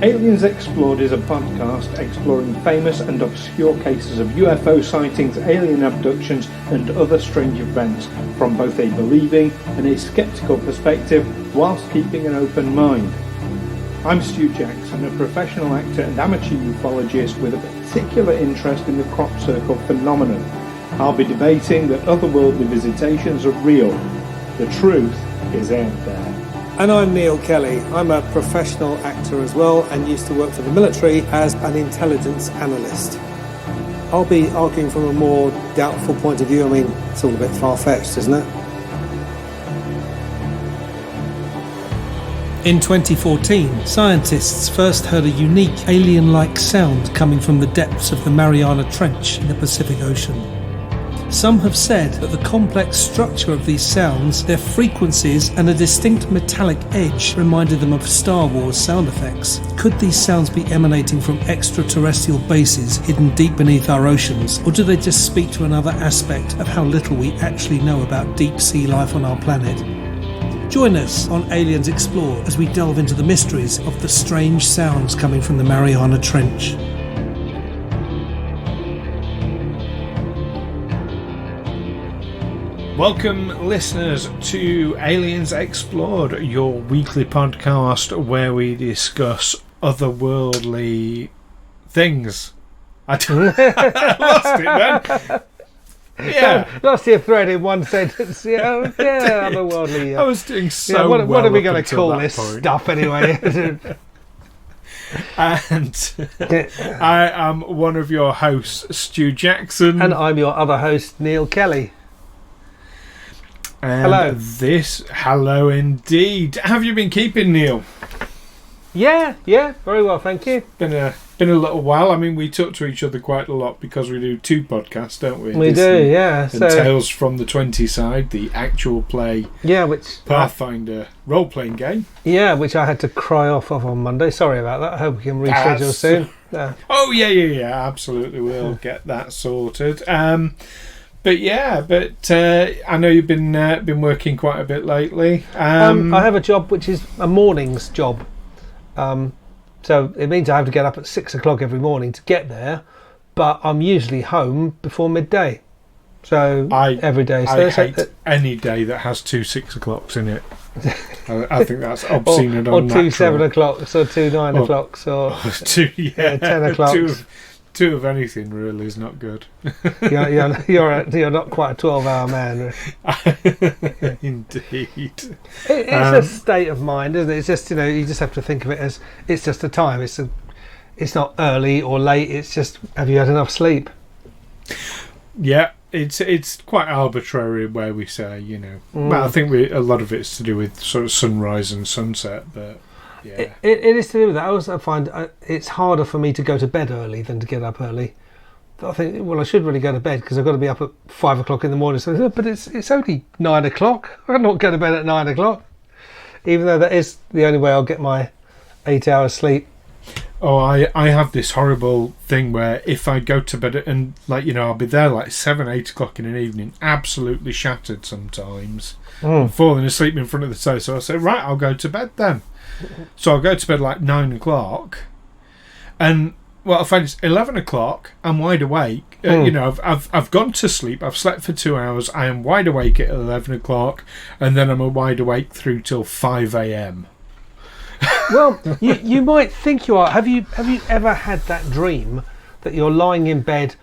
Aliens Explored is a podcast exploring famous and obscure cases of UFO sightings, alien abductions and other strange events from both a believing and a sceptical perspective whilst keeping an open mind. I'm Stu Jackson, a professional actor and amateur ufologist with a particular interest in the crop circle phenomenon. I'll be debating that otherworldly visitations are real. The truth is out there. And I'm Neil Kelly. I'm a professional actor as well and used to work for the military as an intelligence analyst. I'll be arguing from a more doubtful point of view. I mean, it's all a bit far-fetched, isn't it? In 2014, scientists first heard a unique alien-like sound coming from the depths of the Mariana Trench in the Pacific Ocean. Some have said that the complex structure of these sounds, their frequencies and a distinct metallic edge reminded them of Star Wars sound effects. Could these sounds be emanating from extraterrestrial bases hidden deep beneath our oceans, or do they just speak to another aspect of how little we actually know about deep sea life on our planet? Join us on Aliens Explored as we delve into the mysteries of the strange sounds coming from the Mariana Trench. Welcome, listeners, to Aliens Explored, your weekly podcast where we discuss otherworldly things. I lost it then. Yeah, lost your thread in one sentence. Yeah, otherworldly. I was doing so well. What are we going to call this point. stuff anyway? And I am one of your hosts, Stu Jackson, and I'm your other host, Neil Kelly. And hello indeed. Have you been keeping, Neil? Yeah, very well, thank you. Been a little while. I mean, we talk to each other quite a lot because we do two podcasts, don't we? We do, yeah. And Tales from the 20 side, the actual play, which Pathfinder role-playing game. Yeah, which I had to cry off of on Monday. Sorry about that. I hope we can reschedule soon. Oh yeah, absolutely. We'll get that sorted. But I know you've been working quite a bit lately. I have a job which is a morning's job. So it means I have to get up at 6 o'clock every morning to get there, but I'm usually home before midday. So every day. I hate any day that has two 6 o'clocks in it. I think that's obscene and unnatural. Or two 7 o'clocks, or two 9 o'clocks, or two 10 o'clocks. Two of anything really is not good. You're not quite a 12-hour man. Indeed. It's a state of mind, isn't it? It's just, you just have to think of it as it's just a time. It's not early or late. It's just, have you had enough sleep? Yeah, it's quite arbitrary where we say, But I think a lot of it's to do with sort of sunrise and sunset, but. Yeah. It is to do with that. I also find it's harder for me to go to bed early than to get up early. I think, I should really go to bed because I've got to be up at 5 o'clock in the morning. So, but it's only 9 o'clock. I'm not going to bed at 9 o'clock, even though that is the only way I'll get my 8 hours sleep. Oh, I have this horrible thing where if I go to bed and I'll be there like 7, 8 o'clock in an evening, absolutely shattered sometimes, falling asleep in front of the sofa. So I say, right, I'll go to bed then. So I'll go to bed like 9 o'clock, and I find it's 11 o'clock. I'm wide awake. I've gone to sleep. I've slept for 2 hours. I am wide awake at 11 o'clock, and then I'm wide awake through till 5 a.m. Well, you might think you are. Have you ever had that dream that you're lying in bed,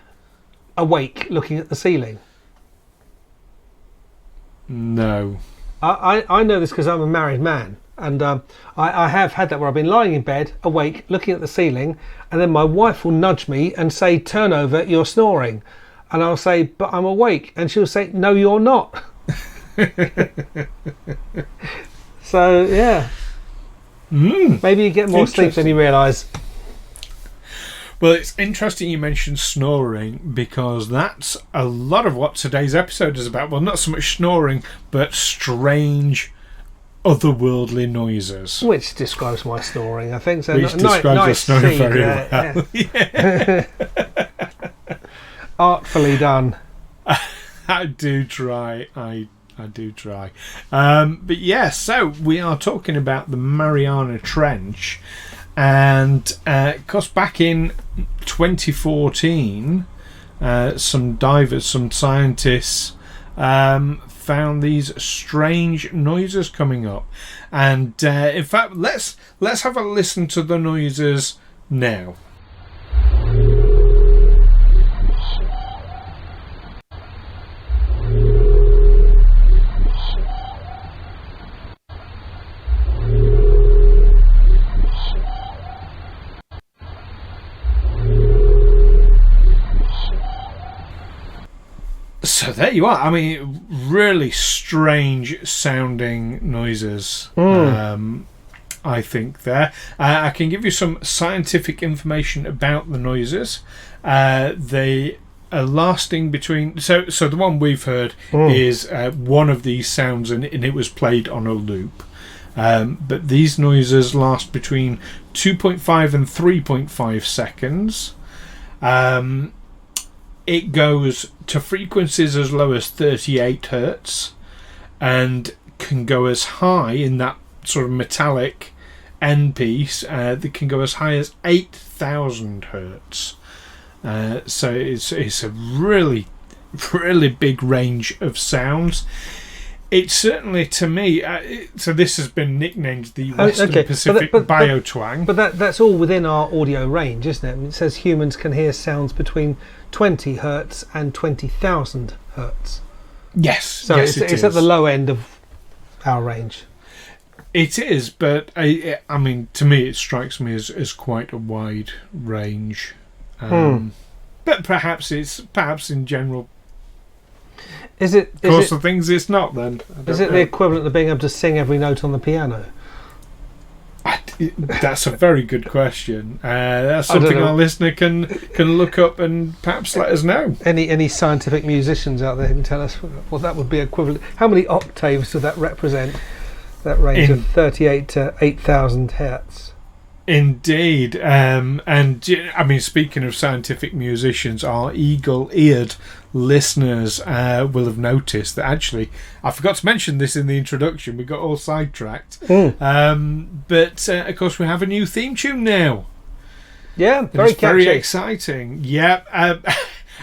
awake, looking at the ceiling? No. I know this because I'm a married man. And I have had that where I've been lying in bed, awake, looking at the ceiling, and then my wife will nudge me and say, "Turn over, you're snoring." And I'll say, "But I'm awake." And she'll say, "No, you're not." So, yeah. Maybe you get more sleep than you realise. Well, it's interesting you mentioned snoring because that's a lot of what today's episode is about. Well, not so much snoring, but strange otherworldly noises, which describes my snoring, I think. So which describes your snoring very well. Yeah. Artfully done. I do try. I do try. But yeah, so we are talking about the Mariana Trench, And of course, back in 2014, some divers, some scientists found these strange noises coming up. And in fact, let's have a listen to the noises now. So there you are. I mean, really strange sounding noises. I think there. I can give you some scientific information about the noises. They are lasting between. So the one we've heard is one of these sounds, and it was played on a loop. But these noises last between 2.5 and 3.5 seconds. It goes to frequencies as low as 38 hertz and can go as high in that sort of metallic end piece that can go as high as 8,000 hertz. So it's a really, really big range of sounds. It's certainly, to me, so this has been nicknamed the Western Pacific Biotwang. But that's all within our audio range, isn't it? I mean, it says humans can hear sounds between 20 hertz and 20,000 hertz. Yes. So yes, it's at the low end of our range. It is, but I mean, to me, it strikes me as quite a wide range. But perhaps in general. Is it? Of course, the things it's not. Then is it the equivalent of being able to sing every note on the piano? That's a very good question. That's something our listener can look up and perhaps let us know. Any scientific musicians out there who can tell us what that would be equivalent? How many octaves does that represent? That range of 38 to 8,000 hertz. Indeed, and I mean, speaking of scientific musicians, our eagle-eared listeners will have noticed that actually I forgot to mention this in the introduction. We got all sidetracked, but of course we have a new theme tune now. Yeah, very catchy. Very exciting. Yeah.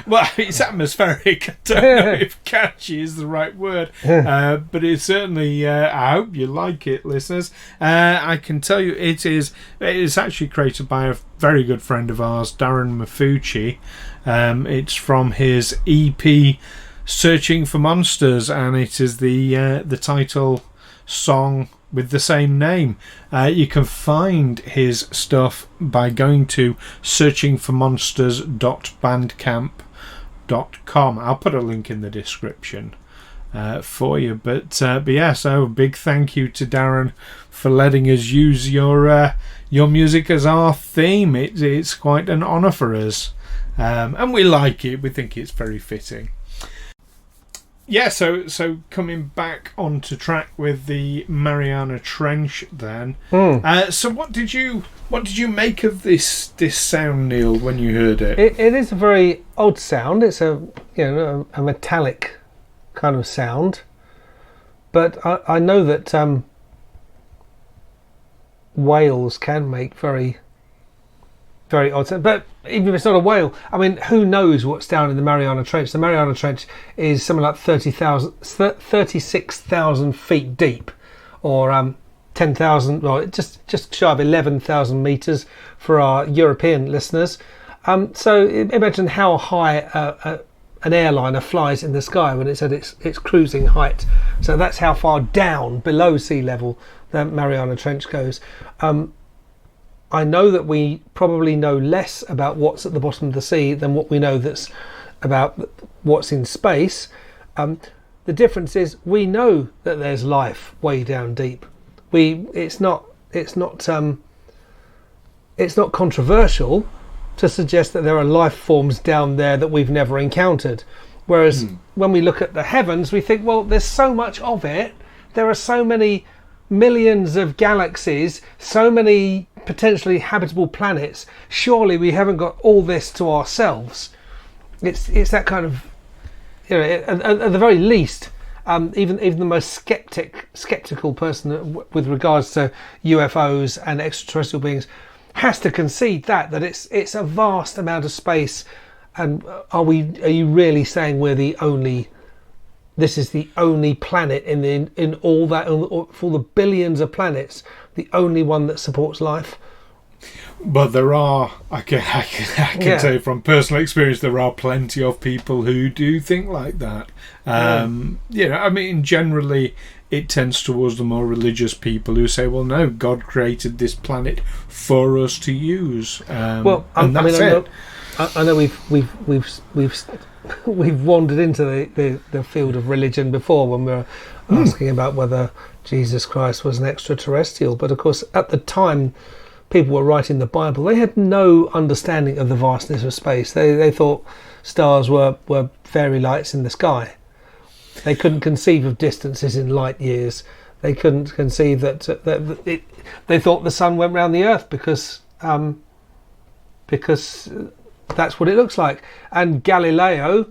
Well, it's atmospheric. I don't know if catchy is the right word, but it's certainly. I hope you like it, listeners. I can tell you, it's actually created by a very good friend of ours, Darren Mafucci. It's from his EP, "Searching for Monsters," and it is the title song with the same name. You can find his stuff by going to searchingformonsters.bandcamp.com. I'll put a link in the description for you. But yeah, so a big thank you to Darren for letting us use your music as our theme. It's quite an honour for us, and we like it. We think it's very fitting. Yeah, so coming back onto track with the Mariana Trench then. So what did you make of this sound, Neil, when you heard it? It is a very odd sound. It's a metallic kind of sound, but I know that whales can make very, very odd sound. But even if it's not a whale, I mean, who knows what's down in the Mariana Trench? The Mariana Trench is something like 36,000 feet deep, or 10,000, well, just shy of 11,000 metres for our European listeners. So imagine how high an airliner flies in the sky when it's at its cruising height. So that's how far down below sea level the Mariana Trench goes. I know that we probably know less about what's at the bottom of the sea than what we know that's about what's in space. The difference is we know that there's life way down deep. It's not controversial to suggest that there are life forms down there that we've never encountered. Whereas when we look at the heavens, we think, well, there's so much of it. There are so many millions of galaxies, so many potentially habitable planets. Surely we haven't got all this to ourselves. It's that kind of, at the very least, even the most skeptical person with regards to UFOs and extraterrestrial beings has to concede that it's a vast amount of space. And are you really saying this is the only planet in all that, for the billions of planets, the only one that supports life? But there are, I can tell you from personal experience, there are plenty of people who do think like that. Generally it tends towards the more religious people who say, well, no, God created this planet for us to use. I know we've wandered into the field of religion before when we were asking about whether Jesus Christ was an extraterrestrial. But of course, at the time people were writing the Bible, they had no understanding of the vastness of space. They thought stars were fairy lights in the sky. They couldn't conceive of distances in light years. They couldn't conceive that they thought the sun went round the earth because that's what it looks like. And Galileo,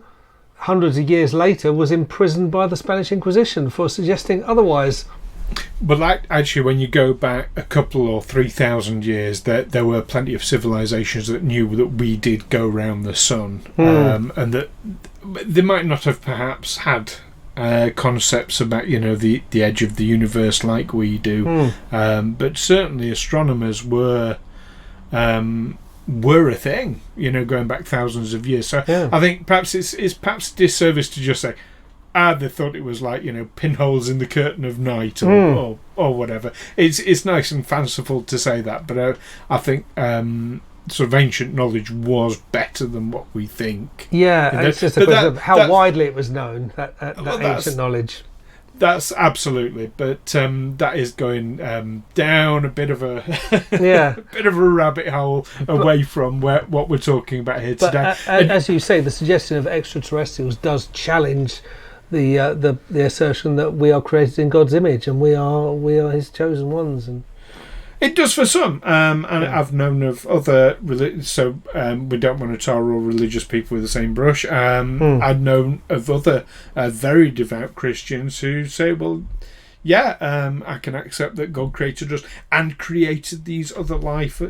hundreds of years later, was imprisoned by the Spanish Inquisition for suggesting otherwise. But actually, when you go back a couple or 3,000 years, there were plenty of civilizations that knew that we did go round the sun, and that they might not have perhaps had concepts about the edge of the universe like we do, but certainly astronomers were a thing, going back thousands of years. So I think perhaps it's perhaps a disservice to just say, they thought it was like pinholes in the curtain of night or whatever. It's nice and fanciful to say that, but I think sort of ancient knowledge was better than what we think. Yeah, it's just a question of how widely it was known, that ancient knowledge. That's absolutely, but that is going down a bit of a bit of a rabbit hole away from what we're talking about here today. As you say, the suggestion of extraterrestrials does challenge the assertion that we are created in God's image and we are His chosen ones. And it does for some, I've known of other so we don't want to tar all religious people with the same brush. I've known of other very devout Christians who say, well, I can accept that God created us and created this other life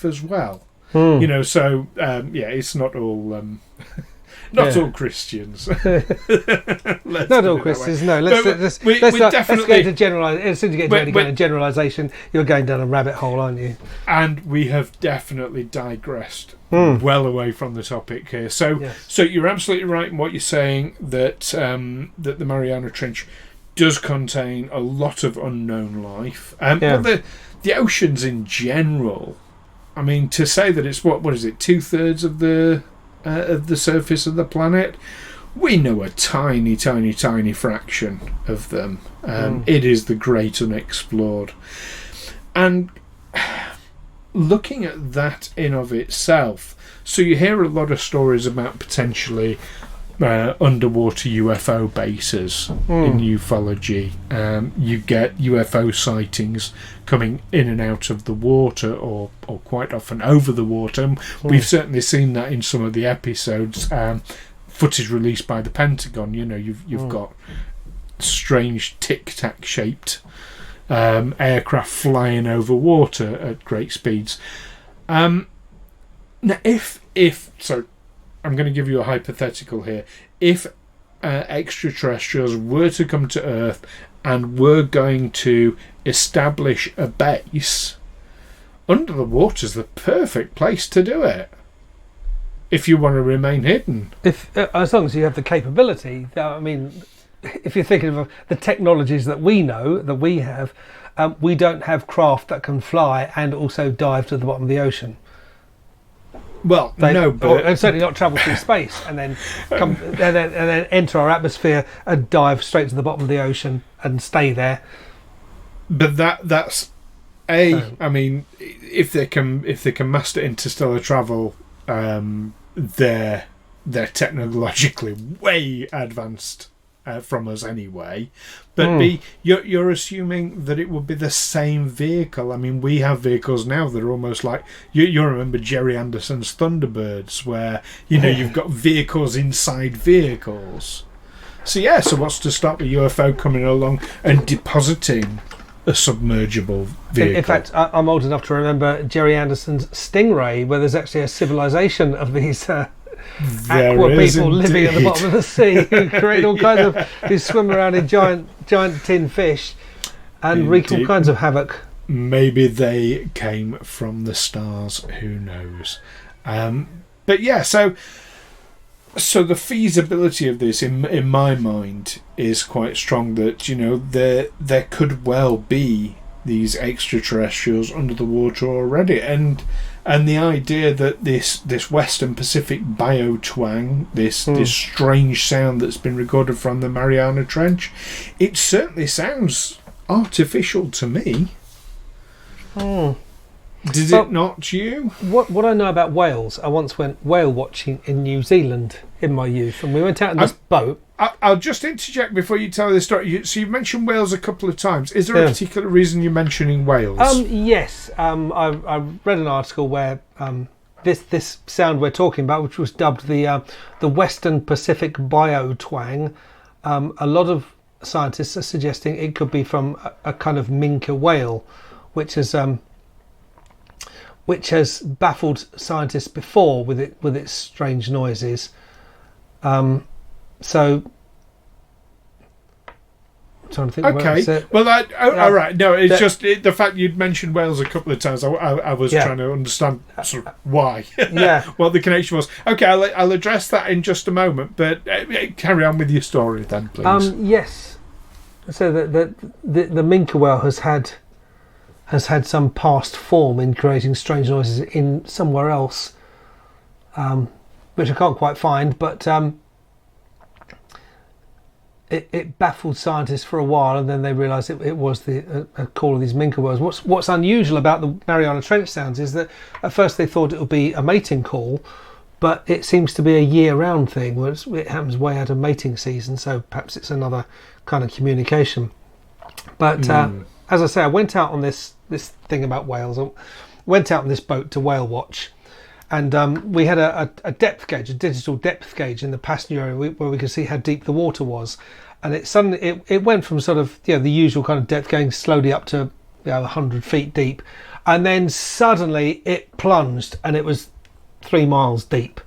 as well. So it's not all all Christians. Not all Christians. No, let's get to generalise. As soon as you get to any generalisation, you're going down a rabbit hole, aren't you? And we have definitely digressed well away from the topic here. So you're absolutely right in what you're saying, that that the Mariana Trench does contain a lot of unknown life. But the oceans in general, I mean, to say that it's what is it, 2/3 of the surface of the planet, we know a tiny fraction of them. It is the great unexplored, and looking at that in of itself, so you hear a lot of stories about potentially underwater UFO bases in ufology. You get UFO sightings coming in and out of the water, or quite often over the water. We've certainly seen that in some of the episodes. Footage released by the Pentagon. You've got strange tic-tac shaped aircraft flying over water at great speeds. Now, if so, I'm going to give you a hypothetical here. If extraterrestrials were to come to Earth and were going to establish a base, under the water is the perfect place to do it. If you want to remain hidden, as long as you have the capability. I mean, if you're thinking of the technologies that we know that we have, we don't have craft that can fly and also dive to the bottom of the ocean. Well, and certainly not travel through space and then come and then enter our atmosphere and dive straight to the bottom of the ocean and stay there. But that's I mean, if they can master interstellar travel, they're technologically way advanced from us anyway. But B, you're assuming that it would be the same vehicle. I mean, we have vehicles now that are almost like you remember Jerry Anderson's Thunderbirds, where you've got vehicles inside vehicles. So what's to stop a UFO coming along and depositing a submergible vehicle. In fact, I'm old enough to remember Jerry Anderson's Stingray, where there's actually a civilization of these aqua people living at the bottom of the sea who create all kinds of, who swim around in giant tin fish and wreak all kinds of havoc. Maybe they came from the stars, who knows. But yeah, so the feasibility of this in my mind is quite strong, that, you know, there could well be these extraterrestrials under the water already, and the idea that this Western Pacific biotwang, this strange sound that's been recorded from the Mariana Trench, it certainly sounds artificial to me. Did it not to you? What I know about whales, I once went whale watching in New Zealand in my youth, and we went out in this boat. I'll just interject before you tell the story. So you've mentioned whales a couple of times. Is there a particular reason you're mentioning whales? Yes. I read an article where this sound we're talking about, which was dubbed the Western Pacific Biotwang, a lot of scientists are suggesting it could be from a kind of minke whale, which has baffled scientists before with its strange noises. So, I'm trying to think. Okay. Well, all right. No, it's just the fact you'd mentioned whales a couple of times. I was trying to understand sort of why. What the connection was. Okay, I'll address that in just a moment. But carry on with your story then, please. Yes. So the minke whale has had some past form in creating strange noises in somewhere else, which I can't quite find, but it baffled scientists for a while, and then they realised it was a call of these minke whales. What's unusual about the Mariana Trench sounds is that at first they thought it would be a mating call, but it seems to be a year-round thing, where it happens way out of mating season, so perhaps it's another kind of communication. But as I say, I went out on this thing about whales. I went out on this boat to whale watch, and we had a depth gauge, a digital depth gauge in the passenger area where we could see how deep the water was, and it went from sort of, you know, the usual kind of depth going slowly up to, you know, 100 feet deep, and then suddenly it plunged and it was 3 miles deep.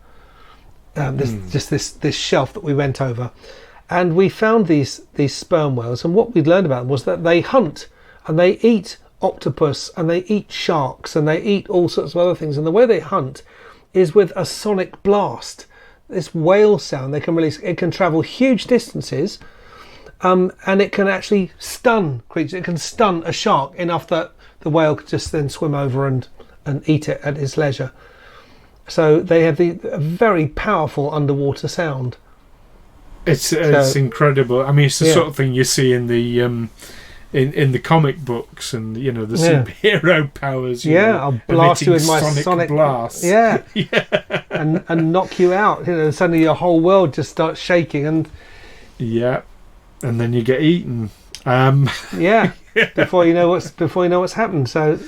This shelf that we went over, and we found these sperm whales, and what we'd learned about them was that they hunt and they eat octopus and they eat sharks and they eat all sorts of other things, and the way they hunt is with a sonic blast. This whale sound they can release, it can travel huge distances, and it can actually stun creatures. It can stun a shark enough that the whale could just then swim over and eat it at its leisure. So they have a very powerful underwater sound. It's incredible. I mean, it's the sort of thing you see in the in the comic books, and, you know, the superhero powers. I'll blast you with my sonic blast. and knock you out. You know, suddenly your whole world just starts shaking, and and then you get eaten. Before you know what's happened. So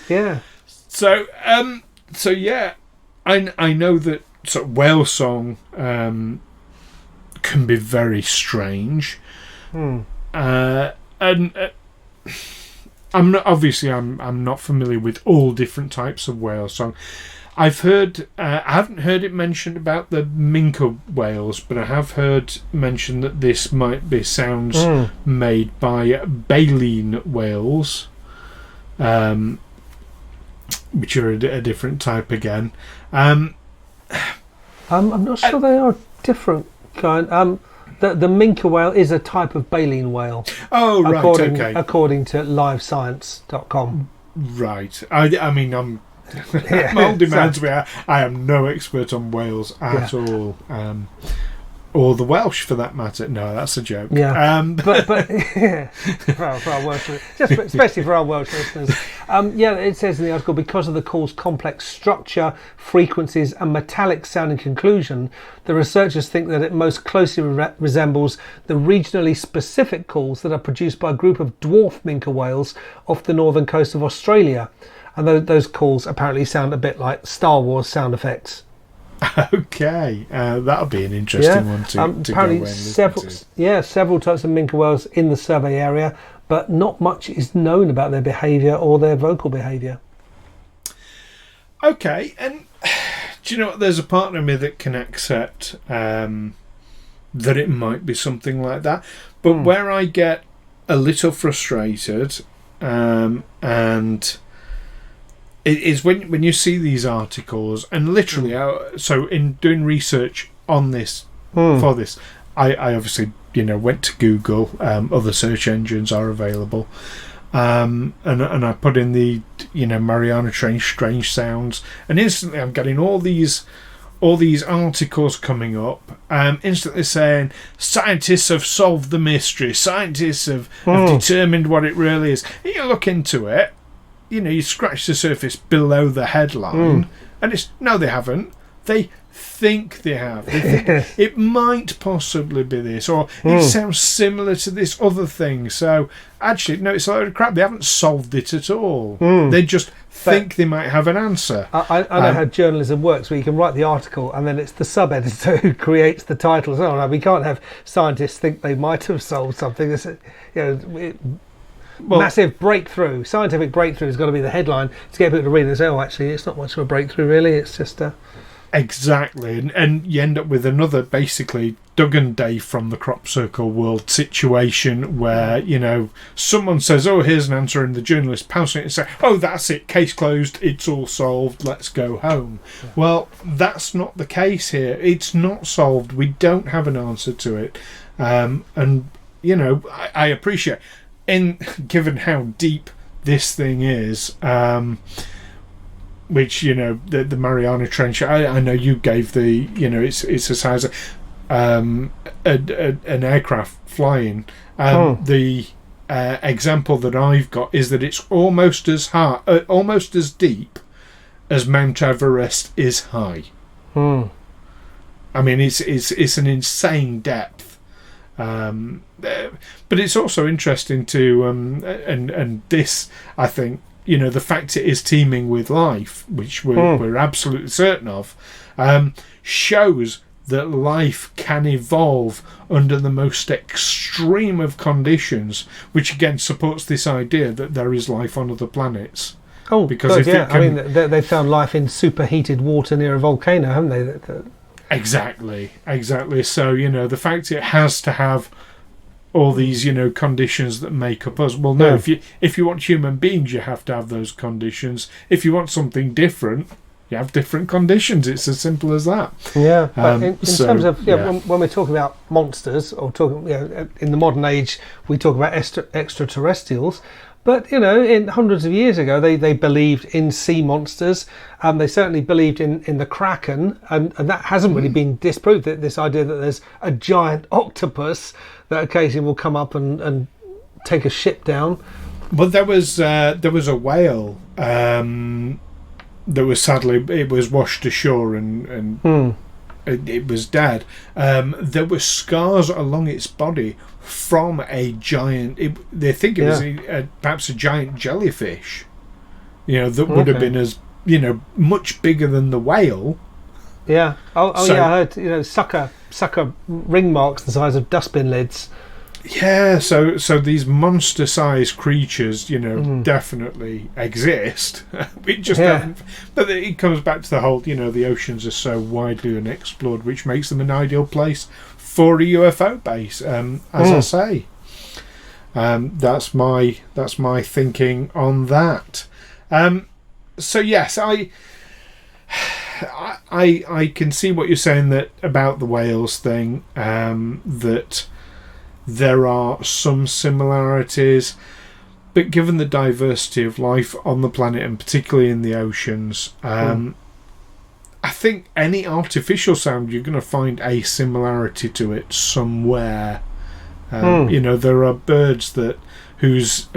I know that sort of whale song can be very strange, and I'm not familiar with all different types of whale song. I've heard, I haven't heard it mentioned about the minke whales, but I have heard mention that this might be sounds made by baleen whales, which are a different type again. I'm not sure they are different kind. The minke whale is a type of baleen whale. Oh, right, according to livescience.com. Right. I mean, I'm old demands me. I am no expert on whales at all. Or the Welsh, for that matter. No, that's a joke. But for our Welsh, especially for our Welsh listeners. It says in the article, because of the call's complex structure, frequencies, and metallic sounding conclusion, the researchers think that it most closely resembles the regionally specific calls that are produced by a group of dwarf minke whales off the northern coast of Australia, and those calls apparently sound a bit like Star Wars sound effects. Okay, that'll be an interesting one to apparently go and listen to. Several types of minke whales in the survey area, but not much is known about their behaviour or their vocal behaviour. Okay, and do you know what? There's a part of me that can accept that it might be something like that, but where I get a little frustrated, and it is when you see these articles, and literally, so in doing research on this for this, I obviously went to Google. Other search engines are available. And I put in the Mariana Trench strange sounds, and instantly I'm getting all these articles coming up, instantly saying scientists have solved the mystery, scientists have determined what it really is. And you look into it, you scratch the surface below the headline, and it's no, they haven't. They think they have. They think it might possibly be this, or it sounds similar to this other thing. So actually, no, it's a load of crap. They haven't solved it at all. They just think they might have an answer. I know how journalism works, where you can write the article and then it's the sub-editor who creates the title. So no, we can't have scientists think they might have solved something. It's, massive breakthrough, scientific breakthrough has got to be the headline to get people to read and say, oh, actually, it's not much of a breakthrough, really. It's just Exactly, and you end up with another basically Doug and Dave from the Crop Circle world situation where, someone says, oh, here's an answer, and the journalist pouncing it and say, oh, that's it, case closed, it's all solved, let's go home. Yeah. Well, that's not the case here. It's not solved. We don't have an answer to it. And, I appreciate, given how deep this thing is, which the Mariana Trench, I know you gave the it's a size of an aircraft flying. The example that I've got is that it's almost as almost as deep as Mount Everest is high. I mean, it's an insane depth. But it's also interesting to and this, I think, the fact it is teeming with life, which we're absolutely certain of, shows that life can evolve under the most extreme of conditions, which again supports this idea that there is life on other planets. Oh, because they found life in superheated water near a volcano, haven't they? Exactly. So the fact it has to have all these conditions that make up us. Well, no, if you want human beings, you have to have those conditions. If you want something different, you have different conditions. It's as simple as that. Yeah, but in terms of when we're talking about monsters, or talking in the modern age, we talk about extraterrestrials. But in hundreds of years ago, they believed in sea monsters. They certainly believed in the Kraken, and that hasn't really been disproved. This idea that there's a giant octopus that occasionally will come up and take a ship down. Well, there was a whale that was sadly it was washed ashore and it was dead. There were scars along its body from a giant. They think it was perhaps a giant jellyfish. That would have been as much bigger than the whale. Yeah. I heard sucker ring marks the size of dustbin lids. Yeah, so these monster-sized creatures, definitely exist. We just haven't. But it comes back to the whole, the oceans are so widely unexplored, which makes them an ideal place for a UFO base. As I say, that's my thinking on that. So yes, I can see what you're saying that about the whales thing. That there are some similarities, but given the diversity of life on the planet, and particularly in the oceans, I think any artificial sound, you're going to find a similarity to it somewhere. There are birds whose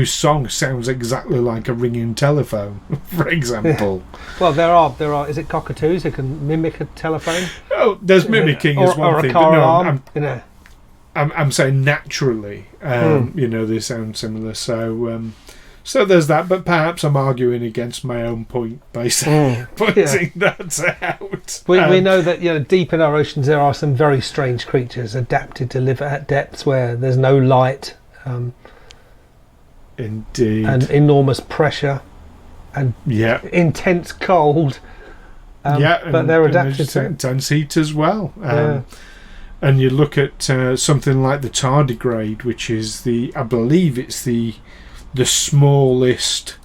song sounds exactly like a ringing telephone, for example. Well, there are. Is it cockatoos who can mimic a telephone? Oh, there's mimicking as one or thing. A car but no, alarm, I'm saying naturally, they sound similar. So So there's that, but perhaps I'm arguing against my own point by pointing that out. We know that deep in our oceans there are some very strange creatures adapted to live at depths where there's no light, indeed, and enormous pressure, and intense cold. But they're adapted to intense heat as well. And you look at something like the tardigrade, which is I believe it's the smallest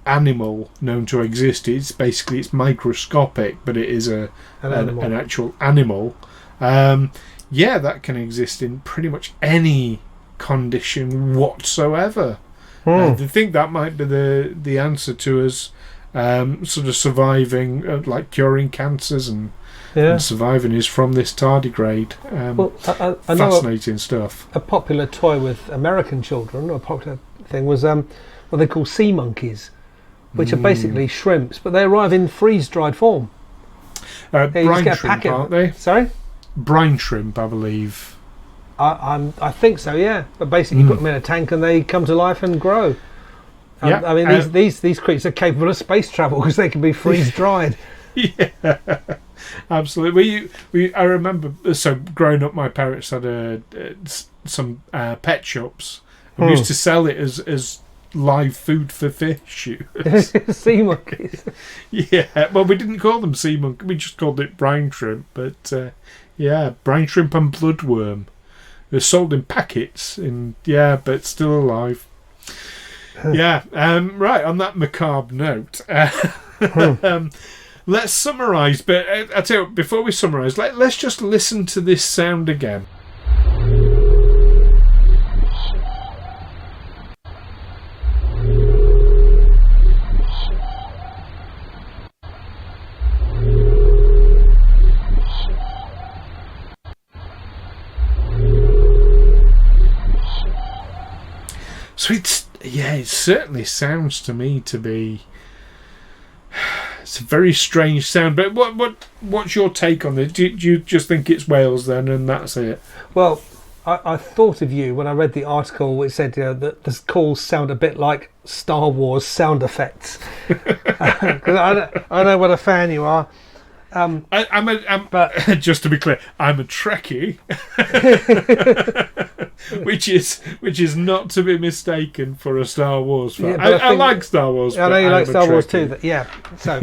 animal known to exist. It's microscopic, but it is an actual animal. That can exist in pretty much any condition whatsoever. I think that might be the answer to us sort of surviving, like curing cancers and surviving is from this tardigrade. I fascinating stuff. A popular toy with American children, or a popular thing, was what they call sea monkeys, which are basically shrimps, but they arrive in freeze-dried form. Brine shrimp, aren't they? Sorry? Brine shrimp, I believe. I think so, yeah. But basically you put them in a tank and they come to life and grow. I mean, these creatures are capable of space travel because they can be freeze-dried. Yeah, absolutely. I remember, so growing up, my parents had some pet shops. We used to sell it as live food for fish. Sea monkeys. Yeah, well, we didn't call them sea monkey. We just called it brine shrimp. But brine shrimp and bloodworm. They're sold in packets, but still alive. Right, on that macabre note, let's summarise. But I tell you what, before we summarise, let's just listen to this sound again. So it certainly sounds to me to be. It's a very strange sound. But what's your take on it? Do you just think it's whales then, and that's it? Well, I thought of you when I read the article which said that the calls sound a bit like Star Wars sound effects. Because I know what a fan you are. But just to be clear, I'm a Trekkie, which is not to be mistaken for a Star Wars fan. Yeah, I like Star Wars. I know you like Star Wars too. So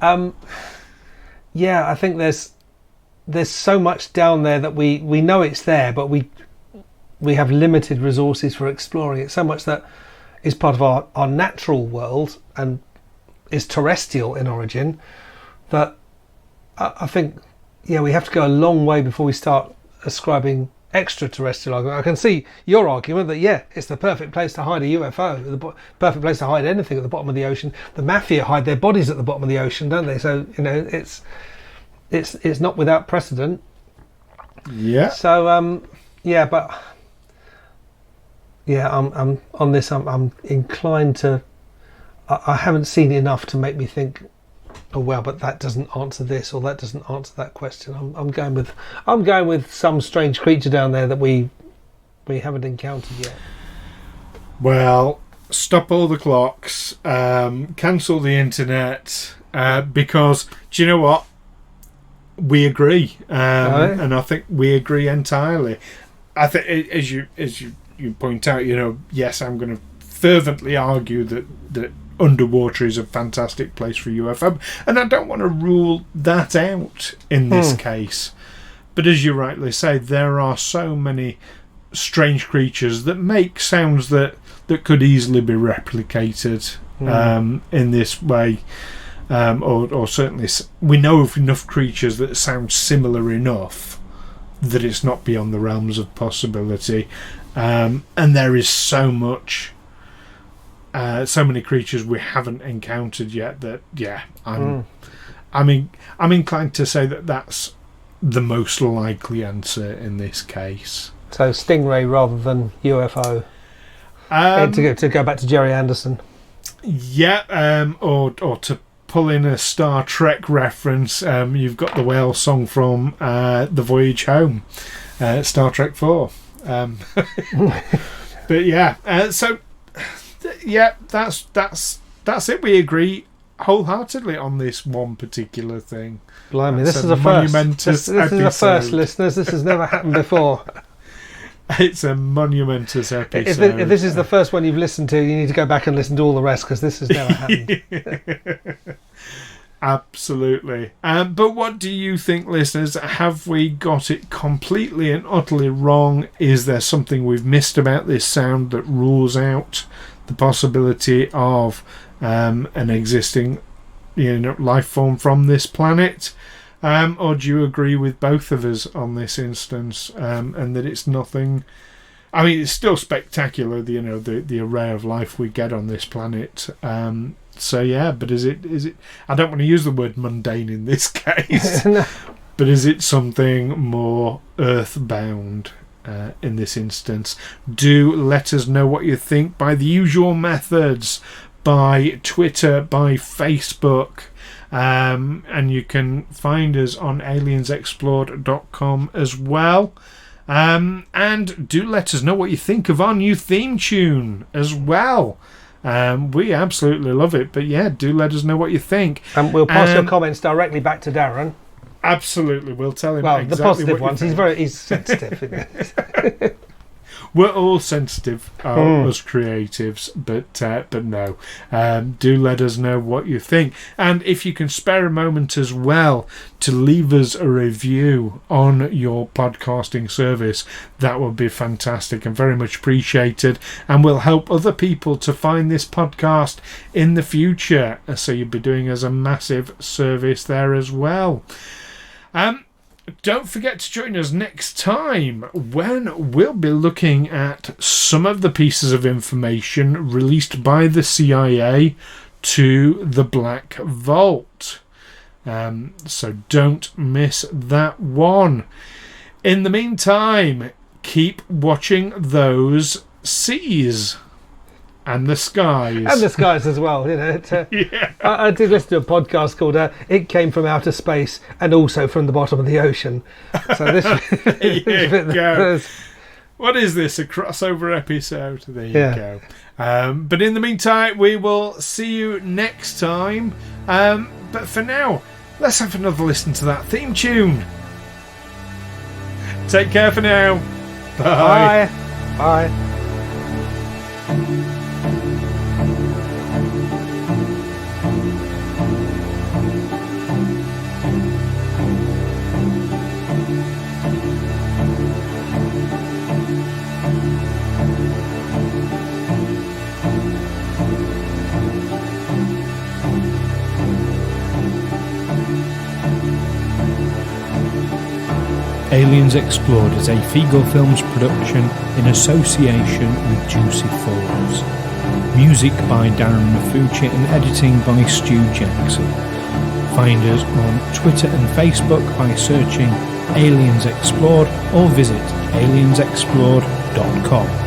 I think there's so much down there that we know it's there, but we have limited resources for exploring it. So much that is part of our natural world and is terrestrial in origin, that I think we have to go a long way before we start ascribing extraterrestrial. I can see your argument that it's the perfect place to hide a UFO, the perfect place to hide anything at the bottom of the ocean. The mafia hide their bodies at the bottom of the ocean, don't they? So it's not without precedent. Yeah. So I'm on this. I'm inclined to. I haven't seen enough to make me think, oh well, but that doesn't answer this or that doesn't answer that question. I'm going with some strange creature down there that we haven't encountered yet. Well, stop all the clocks, cancel the internet, because do you know what? We agree, and I think we agree entirely. I think, as you point out, yes, I'm going to fervently argue that underwater is a fantastic place for UFO, and I don't want to rule that out in this case. But as you rightly say, there are so many strange creatures that make sounds that could easily be replicated in this way, or certainly we know of enough creatures that sound similar enough that it's not beyond the realms of possibility, and there is so many creatures we haven't encountered yet that I'm inclined to say that that's the most likely answer in this case. So stingray rather than UFO. To go back to Jerry Anderson. Yeah, or to pull in a Star Trek reference, you've got the whale song from The Voyage Home, Star Trek 4. But yeah, so that's it. We agree wholeheartedly on this one particular thing. Blimey, this is a first. This is a first, listeners. This has never happened before. It's a monumentous episode. If this is the first one you've listened to, you need to go back and listen to all the rest, because this has never happened. Absolutely. But what do you think, listeners? Have we got it completely and utterly wrong? Is there something we've missed about this sound that rules out the possibility of an existing life form from this planet? Or do you agree with both of us on this instance, and that it's nothing? I mean, it's still spectacular, the array of life we get on this planet. So yeah, but is it? I don't want to use the word mundane in this case, No. But is it something more earthbound in this instance? Do let us know what you think by the usual methods, by Twitter, by Facebook. And you can find us on aliensexplored.com as well. And do let us know what you think of our new theme tune as well. We absolutely love it. But yeah, do let us know what you think. And we'll pass your comments directly back to Darren. Absolutely, we'll tell him exactly the positive what ones. He's sensitive, isn't he? We're all sensitive, us creatives, but no. Do let us know what you think. And if you can spare a moment as well to leave us a review on your podcasting service, that would be fantastic and very much appreciated, and will help other people to find this podcast in the future. So you'd be doing us a massive service there as well. Don't forget to join us next time when we'll be looking at some of the pieces of information released by the CIA to the Black Vault. So don't miss that one. In the meantime, keep watching those seas. And the skies. And the skies as well. Yeah. I did listen to a podcast called It Came From Outer Space and Also From the Bottom of the Ocean. So this go. What is this? A crossover episode? There you go. But in the meantime, we will see you next time. But for now, let's have another listen to that theme tune. Take care for now. Bye. Bye. Aliens Explored is a Figo Films production in association with Juicy Falls. Music by Darren Mafucci and editing by Stu Jackson. Find us on Twitter and Facebook by searching Aliens Explored or visit aliensexplored.com.